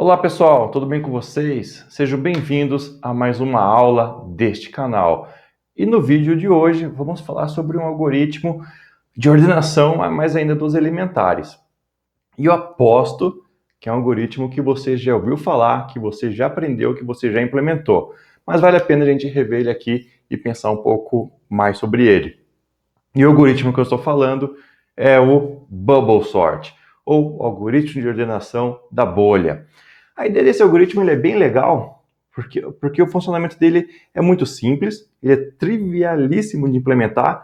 Olá pessoal, tudo bem com vocês? Sejam bem-vindos a mais uma aula deste canal. E no vídeo de hoje vamos falar sobre um algoritmo de ordenação, mas ainda dos elementares. E eu aposto que é um algoritmo que você já ouviu falar, que você já aprendeu, que você já implementou. Mas vale a pena a gente rever ele aqui e pensar um pouco mais sobre ele. E o algoritmo que eu estou falando é o Bubble Sort, ou algoritmo de ordenação da bolha. A ideia desse algoritmo ele é bem legal, porque o funcionamento dele é muito simples, ele é trivialíssimo de implementar.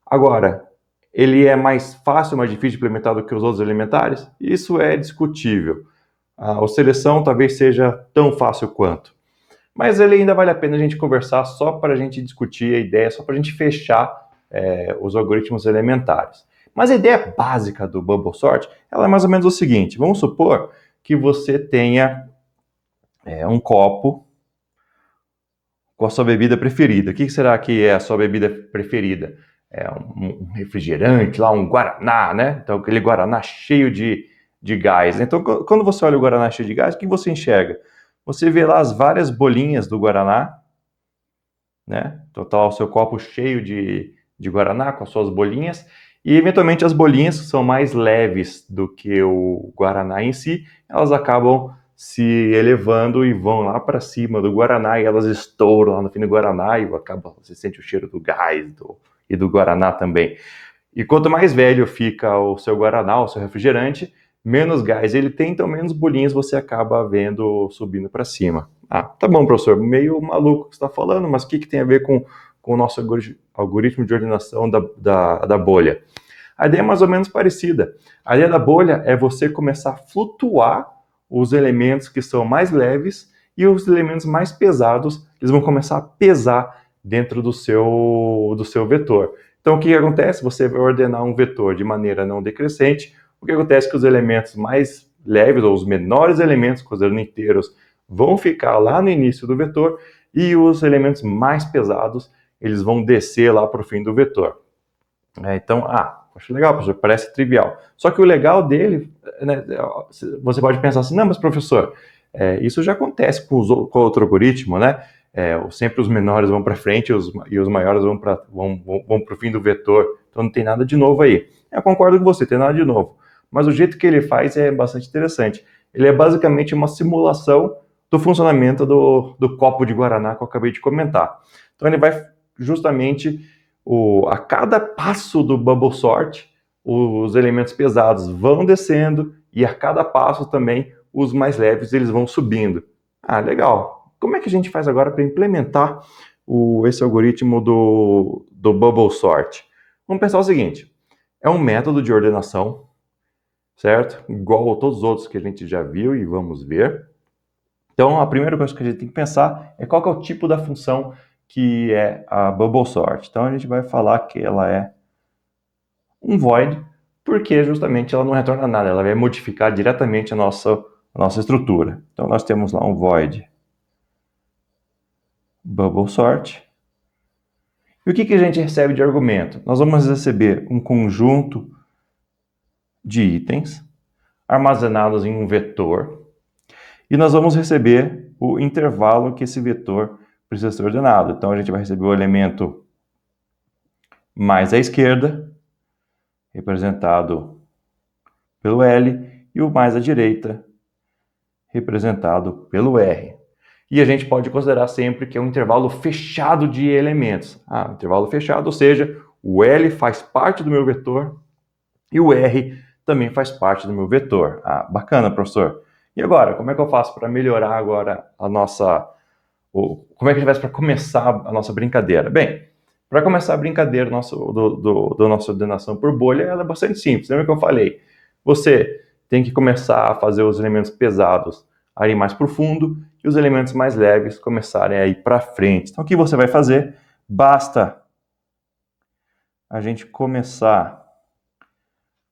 Agora, ele é mais fácil, mais difícil de implementar do que os outros elementares? Isso é discutível. A seleção talvez seja tão fácil quanto. Mas ele ainda vale a pena a gente conversar só para a gente discutir a ideia, só para a gente fechar os algoritmos elementares. Mas a ideia básica do Bubble Sort ela é mais ou menos o seguinte: vamos supor que você tenha um copo com a sua bebida preferida. O que será que é a sua bebida preferida? É um refrigerante, lá um Guaraná, né? Então, aquele Guaraná cheio de gás. Então, quando você olha o Guaraná cheio de gás, o que você enxerga? Você vê lá as várias bolinhas do Guaraná, né? Então, tá o seu copo cheio de Guaraná com as suas bolinhas. E, eventualmente, as bolinhas que são mais leves do que o Guaraná em si, elas acabam se elevando e vão lá para cima do Guaraná e elas estouram lá no fim do Guaraná e você sente o cheiro do gás e do Guaraná também. E quanto mais velho fica o seu Guaraná, o seu refrigerante, menos gás ele tem, então menos bolinhas você acaba vendo subindo para cima. Ah, tá bom, professor, meio maluco que você está falando, mas o que tem a ver com o nosso algoritmo de ordenação da bolha? A ideia é mais ou menos parecida. A ideia da bolha é você começar a flutuar os elementos que são mais leves e os elementos mais pesados, eles vão começar a pesar dentro do seu vetor. Então, o que acontece? Você vai ordenar um vetor de maneira não decrescente. O que acontece é que os elementos mais leves, ou os menores elementos, considerando inteiros, vão ficar lá no início do vetor e os elementos mais pesados, eles vão descer lá para o fim do vetor. Então, acho legal, professor, parece trivial. Só que o legal dele, né, você pode pensar assim, não, mas professor, isso já acontece com outro algoritmo, né? Sempre os menores vão para frente e os maiores vão para o fim do vetor. Então não tem nada de novo aí. Eu concordo com você, tem nada de novo. Mas o jeito que ele faz é bastante interessante. Ele é basicamente uma simulação do funcionamento do copo de Guaraná que eu acabei de comentar. Então ele vai justamente a cada passo do Bubble Sort, os elementos pesados vão descendo e a cada passo também os mais leves eles vão subindo. Legal. Como é que a gente faz agora para implementar esse algoritmo do Bubble Sort? Vamos pensar o seguinte: é um método de ordenação, certo? Igual a todos os outros que a gente já viu e vamos ver. Então, a primeira coisa que a gente tem que pensar é qual que é o tipo da função que é a Bubble Sort. Então, a gente vai falar que ela é um void, porque justamente ela não retorna nada, ela vai modificar diretamente a nossa estrutura. Então, nós temos lá um void Bubble Sort. E o que a gente recebe de argumento? Nós vamos receber um conjunto de itens armazenados em um vetor e nós vamos receber o intervalo que esse vetor precisa ser ordenado. Então, a gente vai receber o elemento mais à esquerda, representado pelo L, e o mais à direita, representado pelo R. E a gente pode considerar sempre que é um intervalo fechado de elementos. Intervalo fechado, ou seja, o L faz parte do meu vetor e o R também faz parte do meu vetor. Bacana, professor. E agora, como é que eu faço para melhorar agora como é que a gente faz para começar a nossa brincadeira? Bem, para começar a brincadeira da nossa ordenação por bolha, ela é bastante simples. Lembra que eu falei? Você tem que começar a fazer os elementos pesados a ir mais para o fundo e os elementos mais leves começarem a ir para frente. Então, o que você vai fazer? Basta a gente começar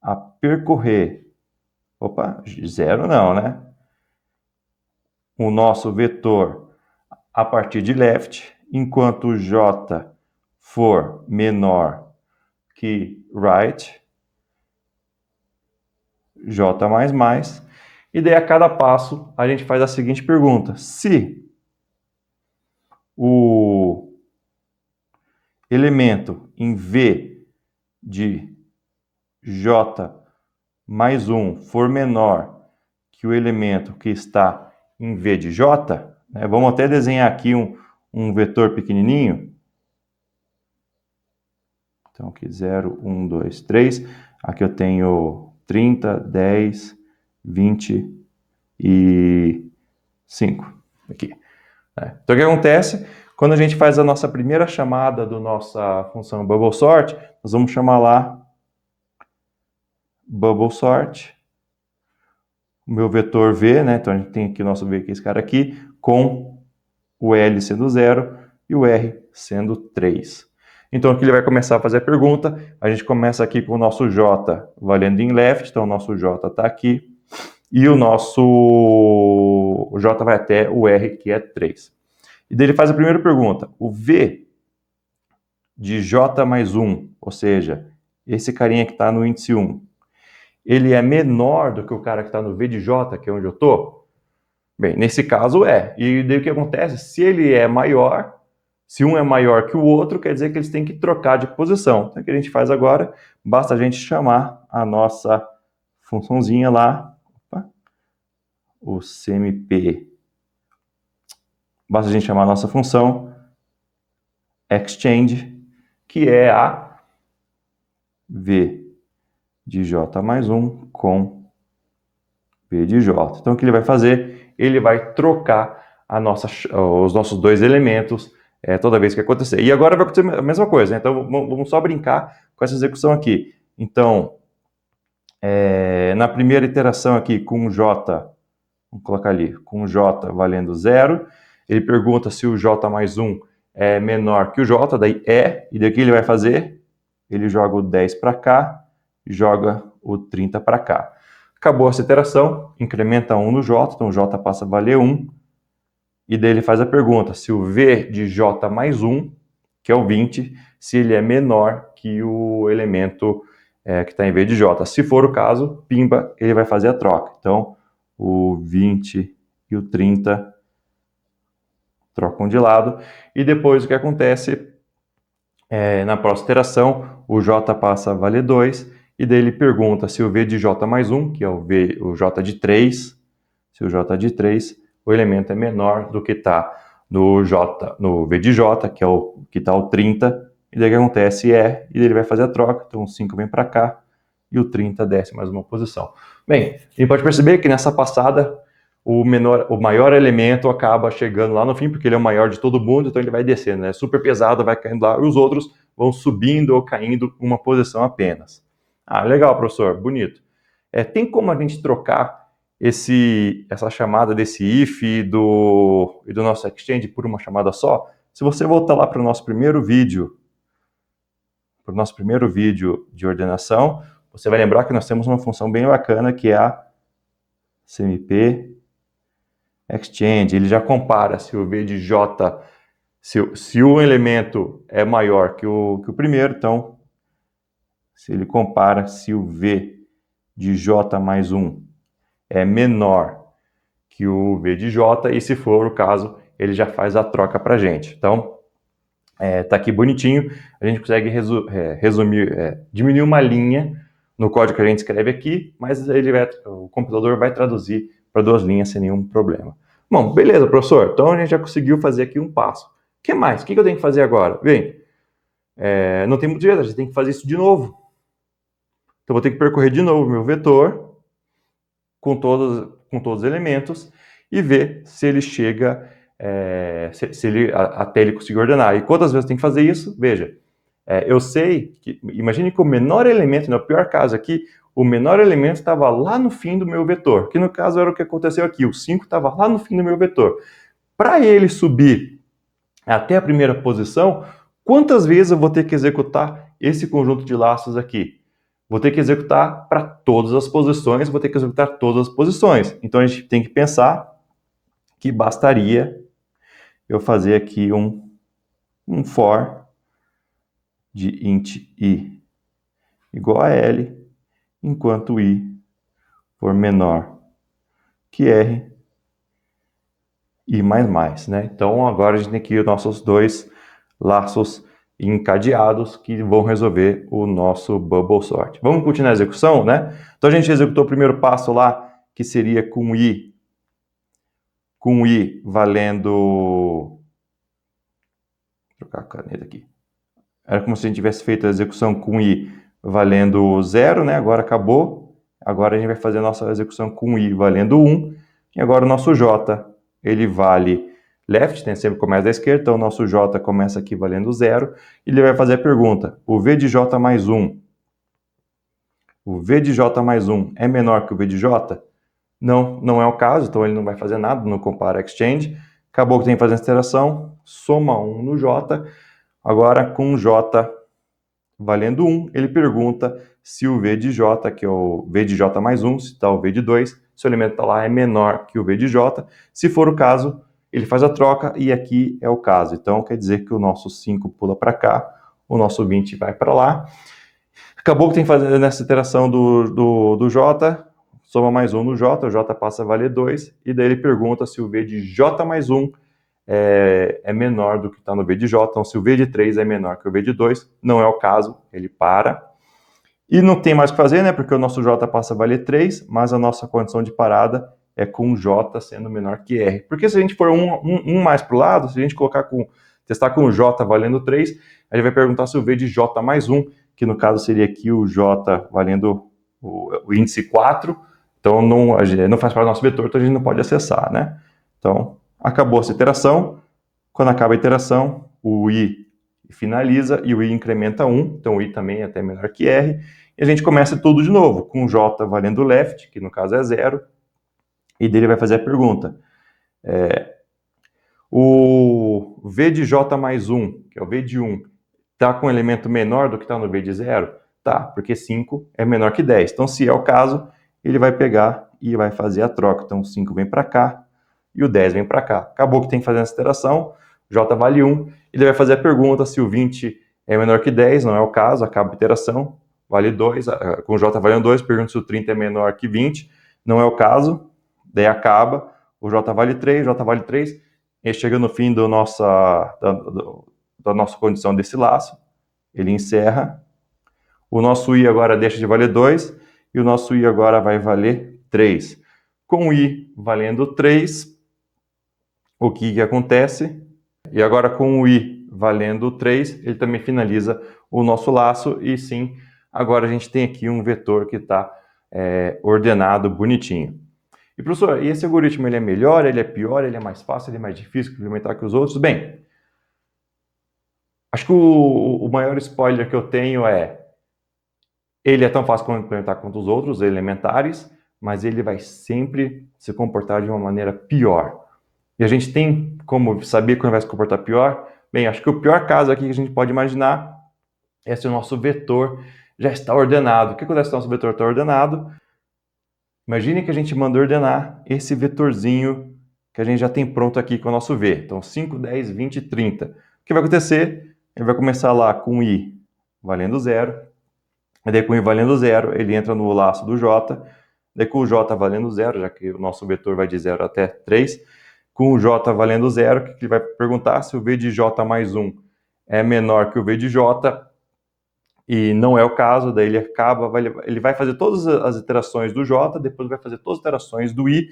a percorrer... zero não, né? O nosso vetor a partir de left, enquanto o J for menor que right, J++, E daí a cada passo a gente faz a seguinte pergunta: se o elemento em V de J mais 1 for menor que o elemento que está em V de J, né, vamos até desenhar aqui um vetor pequenininho. Então, aqui 0, 1, 2, 3. Aqui eu tenho 30, 10, 20 e 5. Aqui. Então, o que acontece? Quando a gente faz a nossa primeira chamada da nossa função bubble sort, nós vamos chamar lá bubble sort, o meu vetor V, né? Então, a gente tem aqui o nosso V, que é esse cara aqui, com o L sendo 0 e o R sendo 3. Então, aqui ele vai começar a fazer a pergunta. A gente começa aqui com o nosso J valendo em left. Então, o nosso J está aqui. E o nosso J vai até o R, que é 3. E daí ele faz a primeira pergunta. O V de J mais 1, ou seja, esse carinha que está no índice 1, ele é menor do que o cara que está no V de J, que é onde eu estou? Bem, nesse caso é. E daí o que acontece? Se ele é maior, se um é maior que o outro, quer dizer que eles têm que trocar de posição. Então, o que a gente faz agora? Basta a gente chamar a nossa funçãozinha lá, o CMP. Basta a gente chamar a nossa função exchange, que é a V de J mais 1 com V de J. Então, o que ele vai fazer? Ele vai trocar os nossos dois elementos toda vez que acontecer. E agora vai acontecer a mesma coisa, né? Então vamos só brincar com essa execução aqui. Então, na primeira iteração aqui com o J, vamos colocar ali, com o J valendo 0, ele pergunta se o J mais 1 é menor que o J, daí é, e daqui ele vai fazer, ele joga o 10 para cá, joga o 30 para cá. Acabou essa iteração, incrementa 1 no J, então o J passa a valer 1, e daí ele faz a pergunta se o V de J mais 1, que é o 20, se ele é menor que o elemento que está em V de J. Se for o caso, pimba, ele vai fazer a troca. Então, o 20 e o 30 trocam de lado. E depois o que acontece? Na próxima iteração, o J passa a valer 2, e daí ele pergunta se o V de J mais 1, que é o J de 3, se o J de 3, o elemento é menor do que está no V de J, que é o que está o 30, e daí o que acontece e daí ele vai fazer a troca, então o 5 vem para cá, e o 30 desce mais uma posição. Bem, a gente pode perceber que nessa passada, o maior elemento acaba chegando lá no fim, porque ele é o maior de todo mundo, então ele vai descendo, né? Super pesado, vai caindo lá, e os outros vão subindo ou caindo uma posição apenas. Ah, legal, professor, bonito. Tem como a gente trocar essa chamada desse if e do nosso exchange por uma chamada só? Se você voltar lá para o nosso primeiro vídeo de ordenação, você vai lembrar que nós temos uma função bem bacana que é a CMP exchange. Ele já compara se o V de J, se o elemento é maior que o primeiro, então, se ele compara se o V de J mais 1 é menor que o V de J, e se for o caso, ele já faz a troca para a gente. Então, tá aqui bonitinho, a gente consegue diminuir uma linha no código que a gente escreve aqui, mas o computador vai traduzir para 2 linhas sem nenhum problema. Bom, beleza, professor, então a gente já conseguiu fazer aqui um passo. O que mais? O que eu tenho que fazer agora? Bem, não tem muito jeito, a gente tem que fazer isso de novo. Então, vou ter que percorrer de novo meu vetor com todos os elementos e ver se ele chega, até ele conseguir ordenar. E quantas vezes tem que fazer isso? Veja, eu sei que, imagine que o menor elemento, no pior caso aqui, o menor elemento estava lá no fim do meu vetor, que no caso era o que aconteceu aqui, o 5 estava lá no fim do meu vetor. Para ele subir até a primeira posição, quantas vezes eu vou ter que executar esse conjunto de laços aqui? Vou ter que executar para todas as posições, vou ter que executar todas as posições. Então a gente tem que pensar que bastaria eu fazer aqui um for de int i igual a L, enquanto i for menor QR e mais, né? Então agora a gente tem aqui os nossos dois laços encadeados que vão resolver o nosso bubble sort. Vamos continuar a execução, né? Então a gente executou o primeiro passo lá, que seria com i valendo... Vou trocar a caneta aqui. Era como se a gente tivesse feito a execução com i valendo 0, né? Agora acabou. Agora a gente vai fazer a nossa execução com i valendo 1. E agora o nosso j, ele vale left, né? Sempre começa da esquerda, então o nosso j começa aqui valendo 0. E ele vai fazer a pergunta, o v de j mais 1, o v de j mais 1 é menor que o v de j? Não, não é o caso, então ele não vai fazer nada no compare exchange. Acabou que tem que fazer essa interação, soma 1 no j. Agora com j valendo 1, ele pergunta se o v de j, que é o v de j mais 1, se está o v de 2, se o elemento está lá é menor que o v de j. Se for o caso, ele faz a troca e aqui é o caso. Então quer dizer que o nosso 5 pula para cá, o nosso 20 vai para lá. Acabou que tem que fazer nessa iteração do j, soma mais 1 no j, o j passa a valer 2, e daí ele pergunta se o v de j mais 1 é menor do que está no v de j. Então, se o v de 3 é menor que o v de 2, não é o caso, ele para. E não tem mais o que fazer, né? Porque o nosso j passa a valer 3, mas a nossa condição de parada é com j sendo menor que r. Porque se a gente for um mais para o lado, se a gente testar com o j valendo 3, a gente vai perguntar se o v de j mais 1, que no caso seria aqui o j valendo o índice 4, então não faz parte do nosso vetor, então a gente não pode acessar, né? Então, acabou essa iteração. Quando acaba a iteração, o i finaliza e o i incrementa 1, então o i também é até menor que r, e a gente começa tudo de novo, com j valendo left, que no caso é 0, e dele vai fazer a pergunta. O v de j mais 1, que é o v de 1, está com um elemento menor do que está no v de 0? Tá, porque 5 é menor que 10. Então, se é o caso, ele vai pegar e vai fazer a troca. Então, o 5 vem para cá e o 10 vem para cá. Acabou que tem que fazer essa iteração, j vale 1, ele vai fazer a pergunta se o 20 é menor que 10, não é o caso, acaba a iteração, vale 2, com j valendo 2, pergunta se o 30 é menor que 20, não é o caso, daí acaba, o j vale 3, e chega no fim da nossa condição desse laço, ele encerra, o nosso i agora deixa de valer 2, e o nosso i agora vai valer 3. Com o i valendo 3, o que acontece? E agora com o i valendo 3, ele também finaliza o nosso laço, e sim, agora a gente tem aqui um vetor que está ordenado, bonitinho. E professor, e esse algoritmo ele é melhor, ele é pior, ele é mais fácil, ele é mais difícil de implementar que os outros? Bem, acho que o maior spoiler que eu tenho ele é tão fácil de implementar quanto os outros elementares, mas ele vai sempre se comportar de uma maneira pior. E a gente tem como saber quando vai se comportar pior? Bem, acho que o pior caso aqui que a gente pode imaginar é se o nosso vetor já está ordenado. O que acontece se o nosso vetor está ordenado? Imagine que a gente manda ordenar esse vetorzinho que a gente já tem pronto aqui com o nosso V. Então, 5, 10, 20, 30. O que vai acontecer? Ele vai começar lá com I valendo 0. Daí com I valendo 0, ele entra no laço do J. Daí com o J valendo 0, já que o nosso vetor vai de 0 até 3. Com o J valendo 0, o que ele vai perguntar? Se o V de J mais 1 é menor que o V de J, e não é o caso, daí ele vai fazer todas as iterações do J, depois vai fazer todas as iterações do I,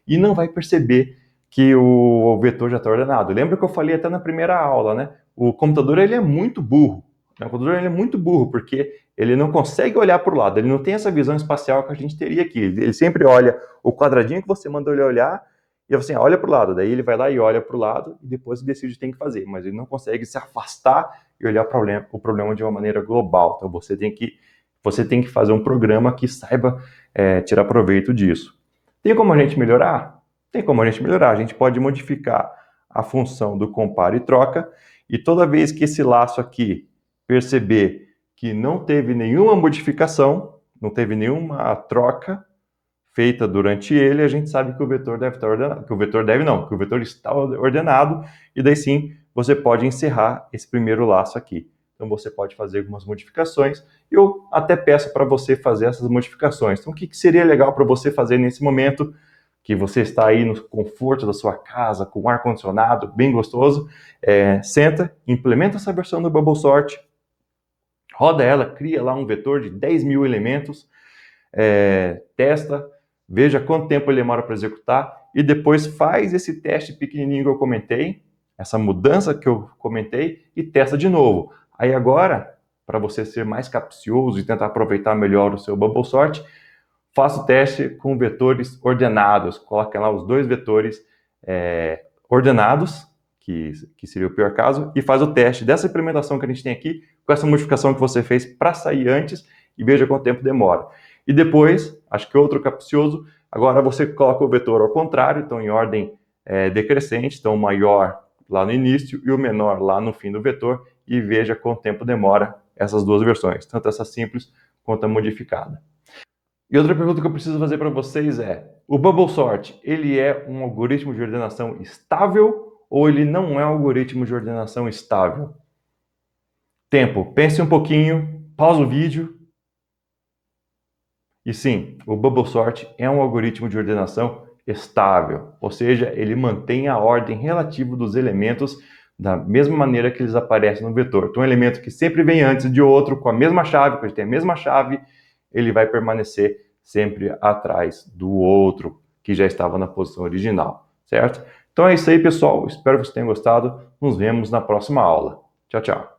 e não vai perceber que o vetor já está ordenado. Lembra que eu falei até na primeira aula, né? O computador ele é muito burro. O computador ele é muito burro, porque ele não consegue olhar para o lado, ele não tem essa visão espacial que a gente teria aqui. Ele sempre olha o quadradinho que você mandou ele olhar, e você olha para o lado, daí ele vai lá e olha para o lado, e depois decide o que tem que fazer, mas ele não consegue se afastar e olhar o problema de uma maneira global. Então você tem que fazer um programa que saiba tirar proveito disso. Tem como a gente melhorar? Tem como a gente melhorar. A gente pode modificar a função do compare e troca, e toda vez que esse laço aqui perceber que não teve nenhuma modificação, não teve nenhuma troca feita durante ele, a gente sabe que o vetor deve estar ordenado, que o vetor está ordenado, e daí sim você pode encerrar esse primeiro laço aqui. Então você pode fazer algumas modificações, e eu até peço para você fazer essas modificações. Então o que seria legal para você fazer nesse momento? que você está aí no conforto da sua casa, com ar-condicionado bem gostoso, senta, implementa essa versão do Bubble Sort, roda ela, cria lá um vetor de 10 mil elementos, testa, veja quanto tempo ele demora para executar e depois faz esse teste pequenininho que eu comentei, essa mudança que eu comentei e testa de novo. Aí agora, para você ser mais capcioso e tentar aproveitar melhor o seu Bubble Sort, faça o teste com vetores ordenados. Coloque lá os dois vetores ordenados, que seria o pior caso, e faz o teste dessa implementação que a gente tem aqui, com essa modificação que você fez para sair antes, e veja quanto tempo demora. E depois, acho que outro capcioso, agora você coloca o vetor ao contrário, então em ordem decrescente, então o maior lá no início e o menor lá no fim do vetor, e veja quanto tempo demora essas duas versões, tanto essa simples quanto a modificada. E outra pergunta que eu preciso fazer para vocês é: o Bubble Sort, ele é um algoritmo de ordenação estável ou ele não é um algoritmo de ordenação estável? Tempo, pense um pouquinho, pausa o vídeo. E sim, o Bubble Sort é um algoritmo de ordenação estável, ou seja, ele mantém a ordem relativa dos elementos da mesma maneira que eles aparecem no vetor. Então, um elemento que sempre vem antes de outro, com a mesma chave, quando tem a mesma chave, ele vai permanecer sempre atrás do outro que já estava na posição original, certo? Então é isso aí, pessoal. Espero que vocês tenham gostado. Nos vemos na próxima aula. Tchau, tchau.